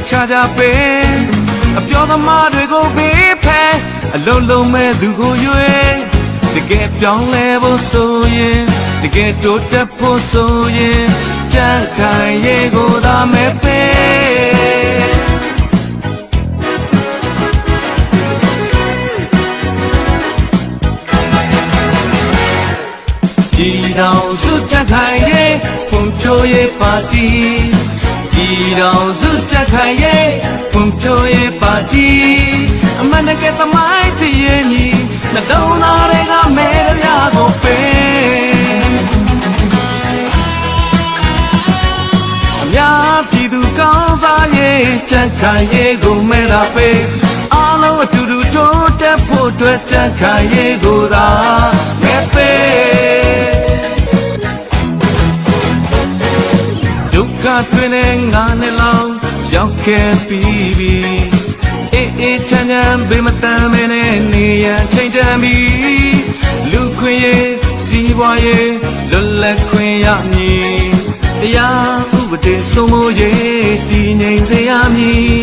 ချကြပေးအပြောသမားတွေကိုဘေးဖယ်အလုံးလုံးမဲ့သူကိုရွေးတကယ်ပြောင်းလဲဖို့ဆိုရင်တကယ်တိုးတက်ဖို့ဆိုရင်ကြံ့ခိုင်ရေးကိုသာမဲ့ပေးပြည်တော်စုကြံ့ခိုင်ရေးဖွံ့ဖြိုးရေးပါတီပြည်တော်စုကြံ့ခိုင်ရေးဖွံ့ဖြိုးရေးပါတီအမှန်တကယ်သမိုင်းတည်ရင်ကြီးနှလုံးသားတွေကမဲရကိုပေးအများပြည်သူကောင်းစားရေးကြံ့ခိုင်ရေးကိုမဲတာပေးအားလုံးအတူတူတိုးတက်ဖို့အတွက်ကြံ့ခိုင်ရေးကိုသာမဲပေးဒုက္ခတွင်နဲ့ငါနဲ့လောင်ရောက်ခဲ့ပြီးပြီအေးချမ်းချမ်းဘေးမတမ်းမနဲ့နေရချိန်တန်ပြီလူခွင့်ရေးစီးပွားရေးလွတ်လပ်ခွင့်ရမည်တရားဥပဒေစိုးမိုးရေးတည်ငြိမ်စေရမည်